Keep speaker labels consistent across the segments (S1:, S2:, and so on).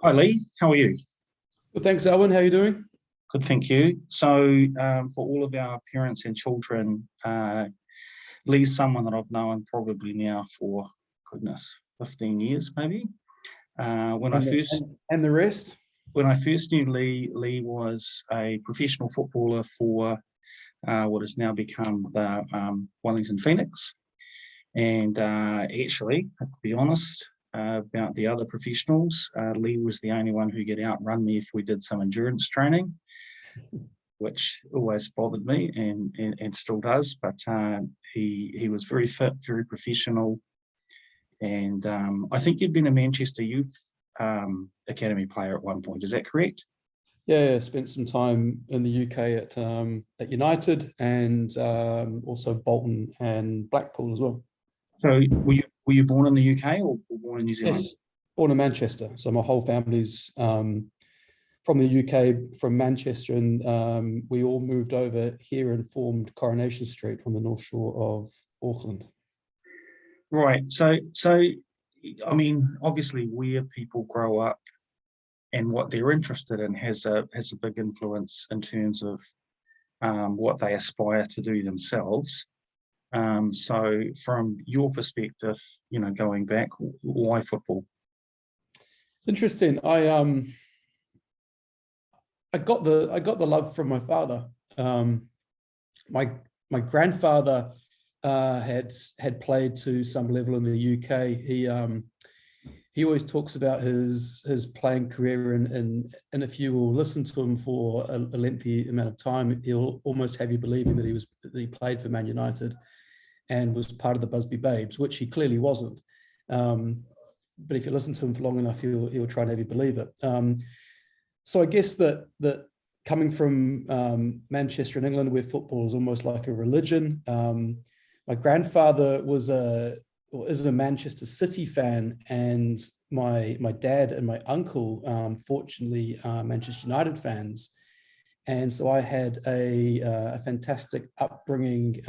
S1: Hi Lee, how are you?
S2: Well, thanks, Alwyn. How are you doing?
S1: Good, thank you. So, for all of our parents and children, Lee's someone that I've known probably now for goodness, 15 years maybe. Uh, when I
S2: And the,
S1: first
S2: and the rest?
S1: when I first knew Lee, Lee was a professional footballer for what has now become the Wellington Phoenix. And actually, I have to be honest about the other professionals. Lee was the only one who could outrun me if we did some endurance training, which always bothered me and still does. But he was very fit, very professional, and I think you'd been a Manchester Youth Academy player at one point. Is that correct?
S2: Yeah, spent some time in the UK at United and also Bolton and Blackpool as well.
S1: So were you born in the UK or born in New Zealand?
S2: Yes, born in Manchester. So my whole family's from the UK, from Manchester, and we all moved over here and formed Coronation Street on the North Shore of Auckland.
S1: Right. So I mean, obviously, where people grow up and what they're interested in has a big influence in terms of what they aspire to do themselves. So, from your perspective, going back, why football?
S2: Interesting. I got the love from my father. My my grandfather had played to some level in the UK. He always talks about his playing career, and if you will listen to him for a lengthy amount of time, he'll almost have you believing that he played for Man United and was part of the Busby Babes, which he clearly wasn't. But if you listen to him for long enough, he'll try and have you believe it. So I guess that coming from Manchester in England, where football is almost like a religion. My grandfather is a Manchester City fan, and my dad and my uncle, fortunately, are Manchester United fans, and so I had a fantastic upbringing.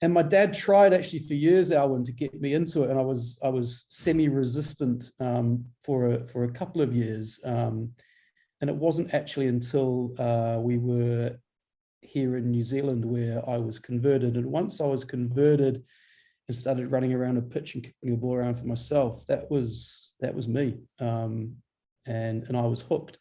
S2: And my dad tried actually for years, Alwyn, to get me into it, and I was semi-resistant for a couple of years. And it wasn't actually until we were here in New Zealand where I was converted. And once I was converted and started running around a pitch and kicking the ball around for myself, that was me. And I was hooked.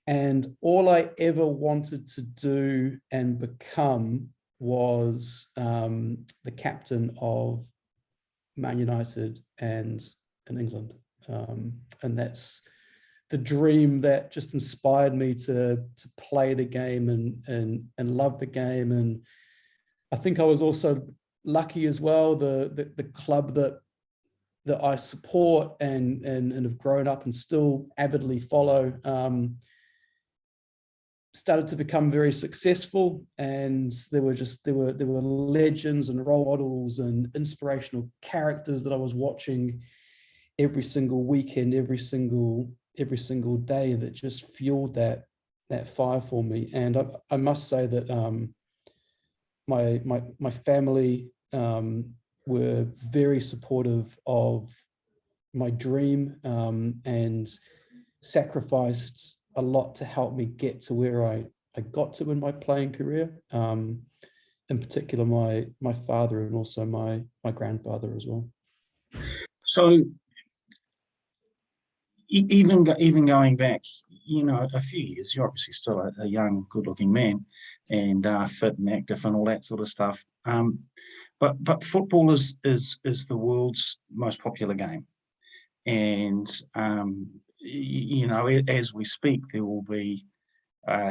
S2: And all I ever wanted to do and become was the captain of Man United and in England. And that's the dream that just inspired me to play the game and love the game. And I think I was also lucky as well. The club that I support and have grown up and still avidly follow started to become very successful, and there were legends and role models and inspirational characters that I was watching every single weekend, every single day, that just fueled that fire for me. And I must say that my family were very supportive of my dream, and sacrificed a lot to help me get to where I got to in my playing career. In particular, my father and also my grandfather as well.
S1: So, even going back, a few years, you're obviously still a young, good-looking man, and fit and active and all that sort of stuff. But football is the world's most popular game, and as we speak, there will be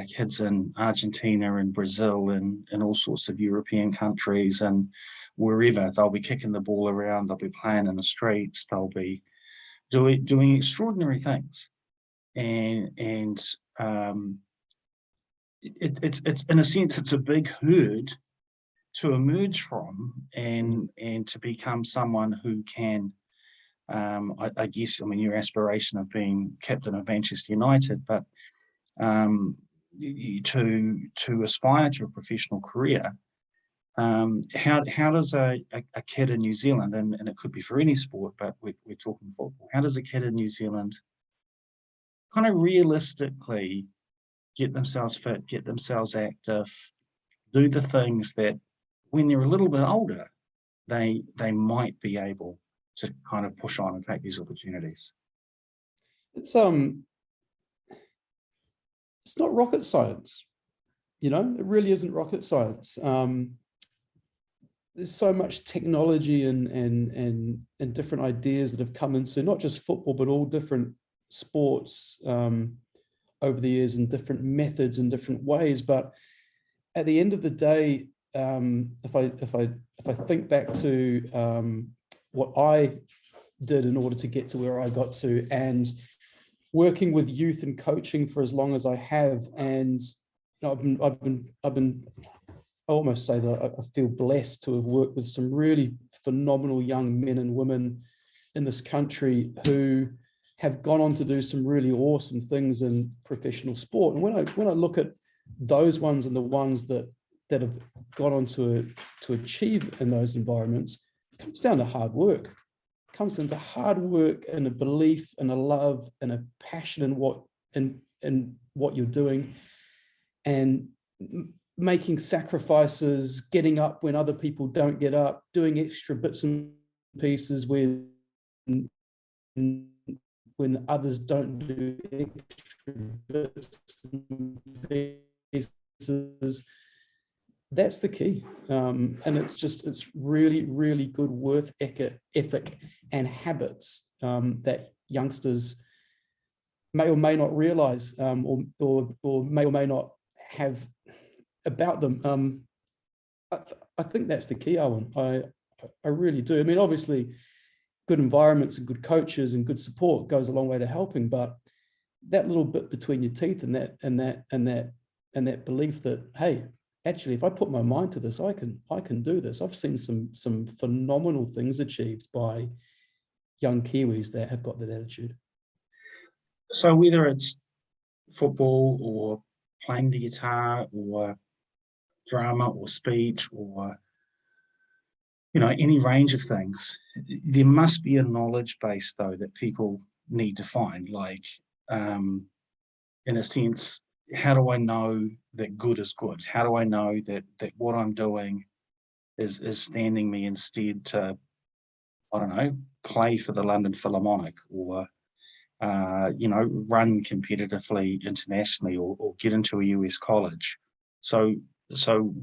S1: kids in Argentina and Brazil and all sorts of European countries and wherever. They'll be kicking the ball around, they'll be playing in the streets, they'll be doing extraordinary things, and it's in a sense it's a big herd to emerge from and to become someone who can. I guess, I mean, your aspiration of being captain of Manchester United, but to aspire to a professional career, how does a kid in New Zealand, and it could be for any sport, but we're talking football, how does a kid in New Zealand kind of realistically get themselves fit, get themselves active, do the things that when they're a little bit older, they might be able to kind of push on and take these opportunities.
S2: It's not rocket science, it really isn't rocket science. There's so much technology and different ideas that have come into not just football, but all different sports over the years, and different methods and different ways. But at the end of the day, if I think back to what I did in order to get to where I got to, and working with youth and coaching for as long as I have, and I've been I almost say that I feel blessed to have worked with some really phenomenal young men and women in this country who have gone on to do some really awesome things in professional sport. And when I look at those ones and the ones that have gone on to achieve in those environments, it comes down to hard work. It comes down to hard work and a belief and a love and a passion in what you're doing, and making sacrifices, getting up when other people don't get up, doing extra bits and pieces when others don't do extra bits and pieces. That's the key. And it's really, really good work ethic and habits that youngsters may or may not realize, or may or may not have about them. I think that's the key, Owen. I really do. I mean, obviously, good environments and good coaches and good support goes a long way to helping, but that little bit between your teeth and that belief that, hey, actually, if I put my mind to this, I can do this. I've seen some phenomenal things achieved by young Kiwis that have got that attitude.
S1: So whether it's football or playing the guitar or drama or speech or any range of things, there must be a knowledge base though that people need to find, like in a sense, how do I know that good is good? How do I know that what I'm doing is standing me instead to, I don't know, play for the London Philharmonic, or run competitively internationally, or get into a US college. So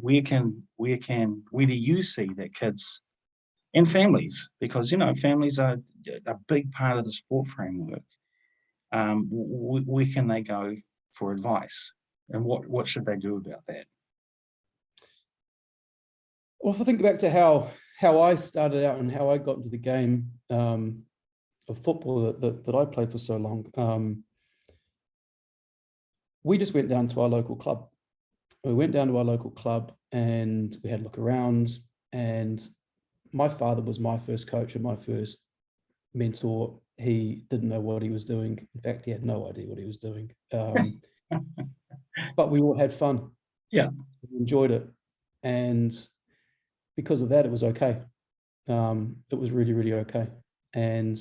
S1: where do you see that kids and families, because families are a big part of the sport framework, where can they go for advice, and what should they do about that?
S2: Well, if I think back to how I started out and how I got into the game of football that I played for so long, we just went down to our local club. We went down to our local club and we had a look around, and my father was my first coach and my first mentor. He didn't know what he was doing. In fact, he had no idea what he was doing. But we all had fun.
S1: Yeah.
S2: We enjoyed it. And because of that, it was okay. It was really, really okay. And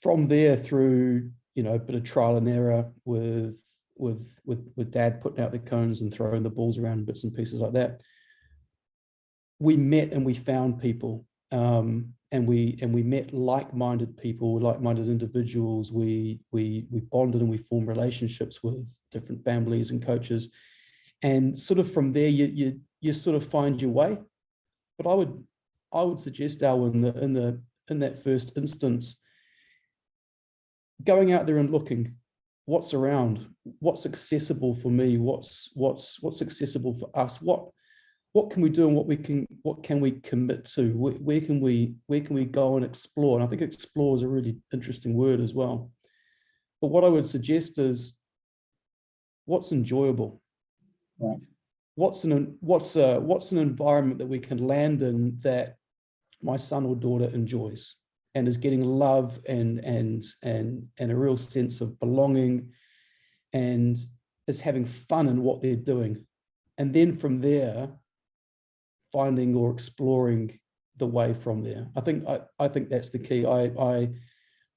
S2: from there, through a bit of trial and error with Dad putting out the cones and throwing the balls around, bits and pieces like that, we met and we found people, and we met like-minded people, like-minded individuals. We bonded and we formed relationships with different families and coaches, and sort of from there you sort of find your way. But I would suggest, Alwyn, that in that first instance, going out there and looking what's around, what's accessible for me, what's accessible for us, what can we do, and what can we commit to, where can we go and explore. And I think explore is a really interesting word as well. But what I would suggest is what's enjoyable.
S1: Right.
S2: What's an environment that we can land in that my son or daughter enjoys and is getting love and a real sense of belonging, and is having fun in what they're doing. And then from there, finding or exploring the way from there. I think that's the key.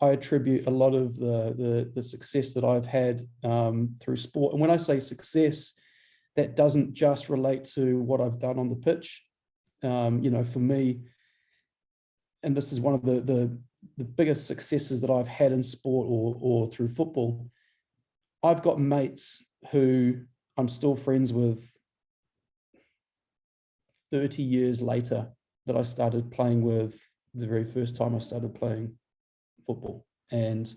S2: I attribute a lot of the success that I've had through sport. And when I say success, that doesn't just relate to what I've done on the pitch. For me, and this is one of the biggest successes that I've had in sport or through football. I've got mates who I'm still friends with 30 years later that I started playing with the very first time I started playing football. And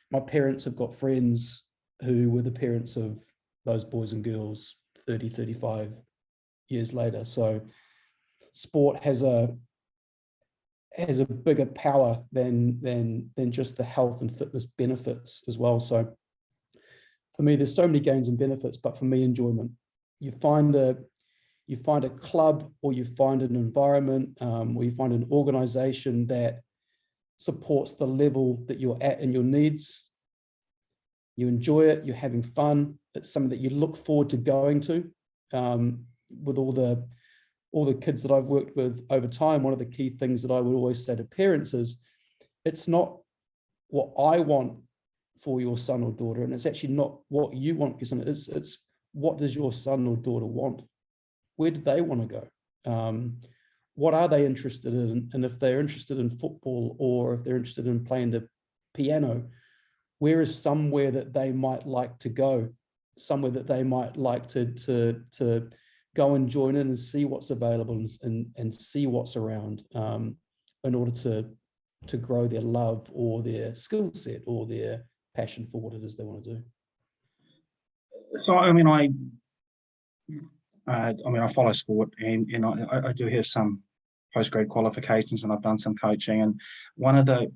S2: my parents have got friends who were the parents of those boys and girls 30, 35 years later. So sport has a bigger power than just the health and fitness benefits as well. So for me, there's so many gains and benefits, but for me, enjoyment. You find a club, or you find an environment, or you find an organization that supports the level that you're at and your needs. You enjoy it, you're having fun. It's something that you look forward to going to. With all the kids that I've worked with over time, one of the key things that I would always say to parents is, it's not what I want for your son or daughter, and it's actually not what you want for your son. It's what does your son or daughter want? Where do they want to go? What are they interested in? And if they're interested in football, or if they're interested in playing the piano, where is somewhere that they might like to go? Somewhere that they might like to go and join in and see what's available and see what's around, in order to grow their love or their skill set or their passion for what it is they want to do.
S1: So, I follow sport, and I do have some postgrad qualifications, and I've done some coaching. And one of the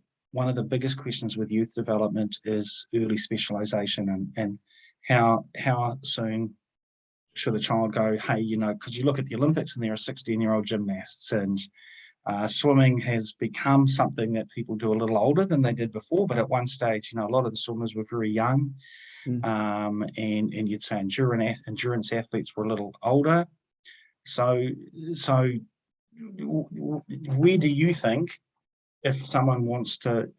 S1: biggest questions with youth development is early specialisation, and how soon should a child go, hey, because you look at the Olympics and there are 16-year-old gymnasts, and swimming has become something that people do a little older than they did before. But at one stage, a lot of the swimmers were very young. And you'd say endurance athletes were a little older. So where do you think, if someone wants to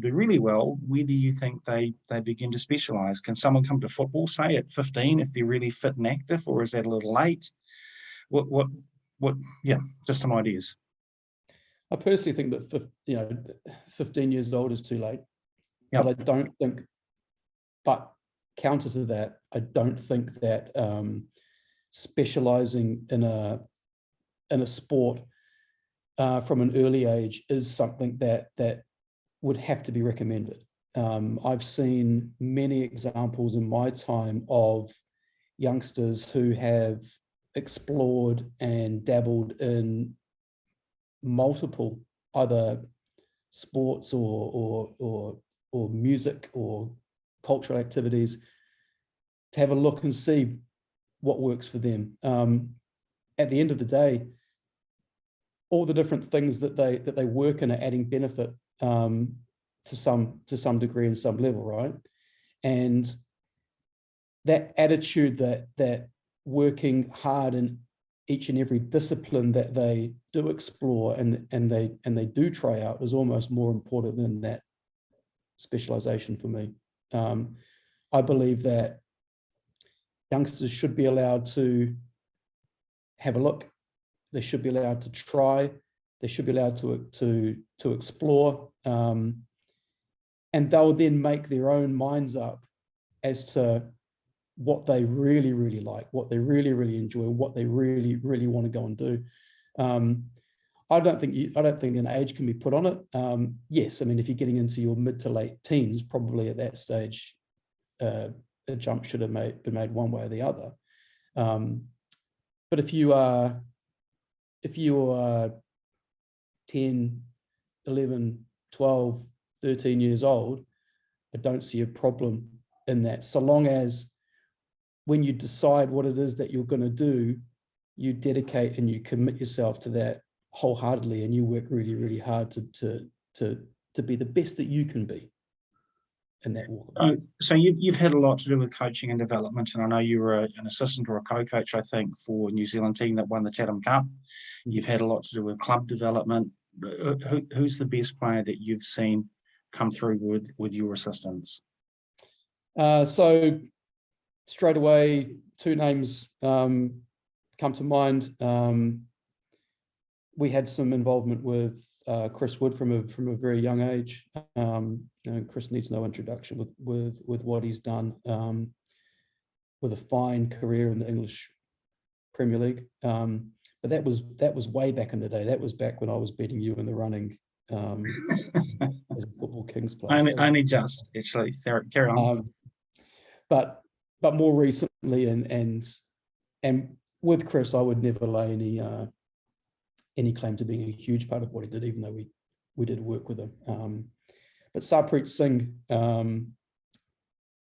S1: do really well, where do you think they begin to specialise? Can someone come to football, say at 15, if they're really fit and active, or is that a little late? What? Yeah, just some ideas.
S2: I personally think that 15 years old is too late.
S1: Yep.
S2: But I don't think. But counter to that, I don't think that specializing in a sport from an early age is something that would have to be recommended. I've seen many examples in my time of youngsters who have explored and dabbled in multiple either sports or music or cultural activities, to have a look and see what works for them. At the end of the day, all the different things that they work in are adding benefit to some degree and some level, right? And that attitude that working hard in each and every discipline that they do explore and they do try out is almost more important than that specialization for me. I believe that youngsters should be allowed to have a look. They should be allowed to try. They should be allowed to explore, and they'll then make their own minds up as to what they really, really like, what they really, really enjoy, what they really, really want to go and do. I don't think an age can be put on it. Yes, if you're getting into your mid to late teens, probably at that stage, a jump should have been made one way or the other. But if you are 10, 11, 12, 13 years old, I don't see a problem in that, so long as when you decide what it is that you're going to do, you dedicate and you commit yourself to that wholeheartedly, and you work really, really hard to be the best that you can be in that walk.
S1: So you've had a lot to do with coaching and development, and I know you were an assistant or a co-coach, I think, for New Zealand team that won the Chatham Cup. You've had a lot to do with club development. Who's the best player that you've seen come through with your assistance?
S2: So straight away, two names come to mind. We had some involvement with Chris Wood from a very young age. Chris needs no introduction with what he's done, with a fine career in the English Premier League. But that was way back in the day. That was back when I was beating you in the running as a Football Kings player.
S1: Only just, actually. Sarah, carry on.
S2: But more recently, and with Chris, I would never lay any claim to being a huge part of what he did, even though we did work with him. But Sarpreet Singh, I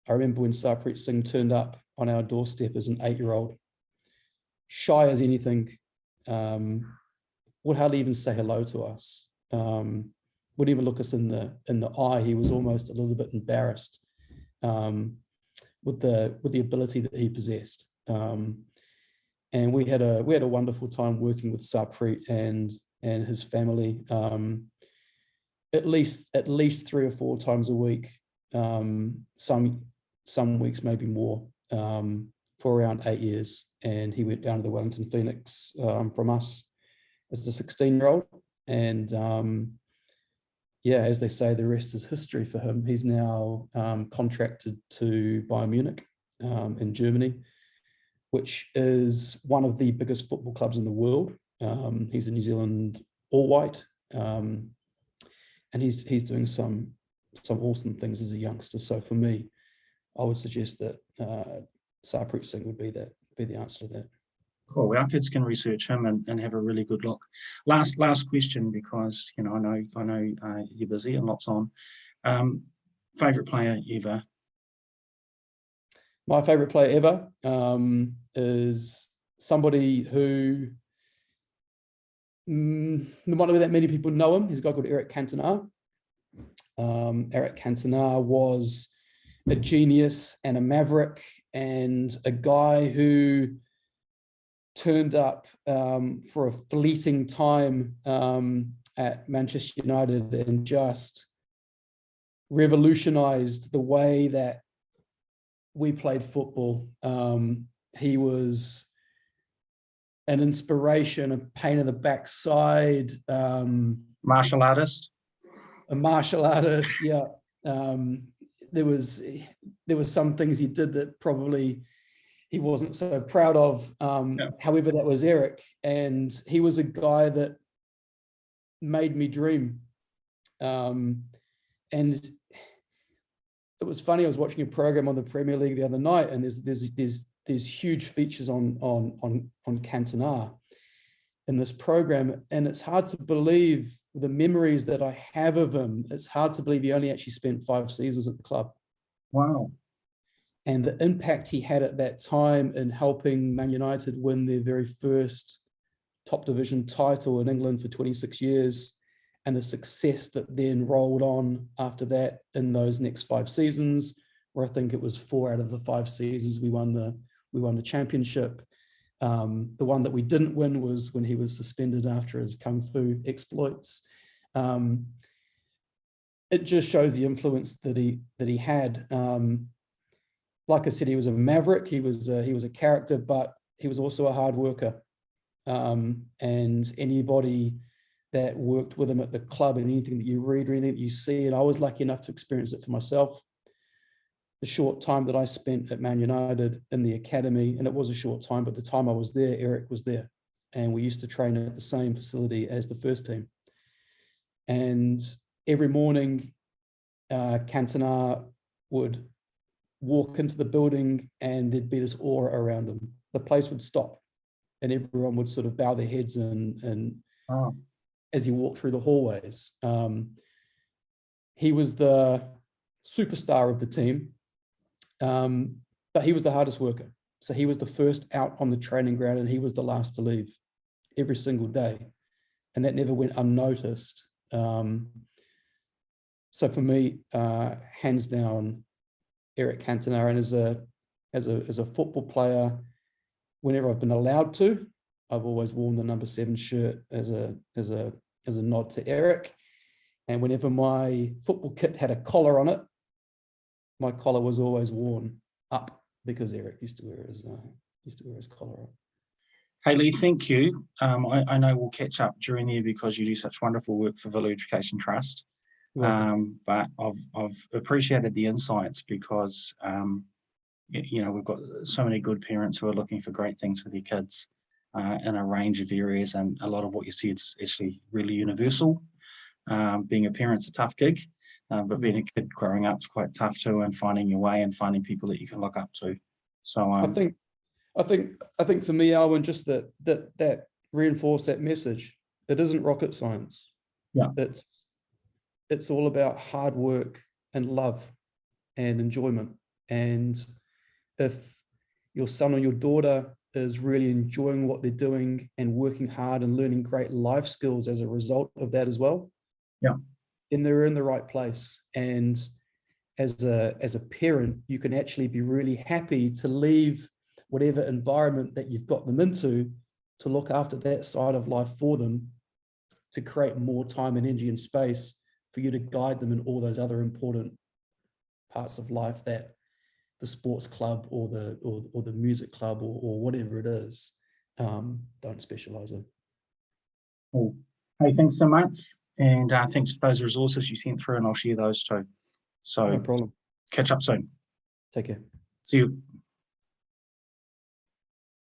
S2: remember when Sarpreet Singh turned up on our doorstep as an 8-year-old, shy as anything, would hardly even say hello to us. Would even look us in the eye. He was almost a little bit embarrassed with the ability that he possessed. And we had a wonderful time working with Sarpreet and his family. At least 3 or 4 times a week. Some weeks maybe more, for around 8 years. And he went down to the Wellington Phoenix from us as a 16-year-old. And as they say, the rest is history for him. He's now contracted to Bayern Munich in Germany, which is one of the biggest football clubs in the world. He's a New Zealand All-White, and he's doing some awesome things as a youngster. So for me, I would suggest that Sarpreet Singh would be the answer to that.
S1: Cool. Well, our kids can research him and have a really good look. Last question, because I know you're busy and lots on. Favorite player ever?
S2: My favorite player ever is somebody who there might not be that many people know him. He's a guy called Eric Cantona. Eric Cantona was a genius and a maverick, and a guy who turned up for a fleeting time at Manchester United and just revolutionized the way that we played football. He was an inspiration, a pain in the backside.
S1: Martial artist?
S2: A martial artist, yeah. There was some things he did that probably he wasn't so proud of. However, that was Eric, and he was a guy that made me dream. And it was funny. I was watching a program on the Premier League the other night, and there's huge features on Cantona in this program, and it's hard to believe the memories that I have of him. It's hard to believe he only actually spent 5 seasons at the club.
S1: Wow.
S2: And the impact he had at that time in helping Man United win their very first top division title in England for 26 years, and the success that then rolled on after that in those next 5 seasons, where I think it was 4 out of the 5 seasons we won the championship. The one that we didn't win was when he was suspended after his kung fu exploits. It just shows the influence that he had. Like I said, he was a maverick. He was a character, but he was also a hard worker. And anybody that worked with him at the club, and anything that you read or anything that you see, and I was lucky enough to experience it for myself. The short time that I spent at Man United in the academy, and it was a short time, but the time I was there, Eric was there. And we used to train at the same facility as the first team. And every morning, Cantona would walk into the building and there'd be this aura around him. The place would stop and everyone would sort of bow their heads and as he walked through the hallways. He was the superstar of the team, but he was the hardest worker. So he was the first out on the training ground and he was the last to leave every single day. And that never went unnoticed. So for me, hands down, Eric Cantona, and as a football player, whenever I've been allowed to, I've always worn the number 7 shirt as a nod to Eric. And whenever my football kit had a collar on it, my collar was always worn up because Eric used to wear his collar up.
S1: Hey Leigh, thank you. I know we'll catch up during there because you do such wonderful work for Villa Education Trust. But I've appreciated the insights because we've got so many good parents who are looking for great things for their kids in a range of areas, and a lot of what you said is actually really universal. Being a parent's a tough gig, but being a kid growing up is quite tough too, and finding your way and finding people that you can look up to. So
S2: I think for me, Alwyn, just that reinforce that message. It isn't rocket science.
S1: Yeah,
S2: it's all about hard work and love and enjoyment. And if your son or your daughter is really enjoying what they're doing and working hard and learning great life skills as a result of that as well,
S1: yeah,
S2: then they're in the right place. And as a parent, you can actually be really happy to leave whatever environment that you've got them into to look after that side of life for them, to create more time and energy and space for you to guide them in all those other important parts of life that the sports club or the music club or whatever it is don't specialize in.
S1: cool. Hey, thanks so much, and thanks for those resources you sent through, and I'll share those too. So
S2: No problem.
S1: catch up soon.
S2: Take care.
S1: See you.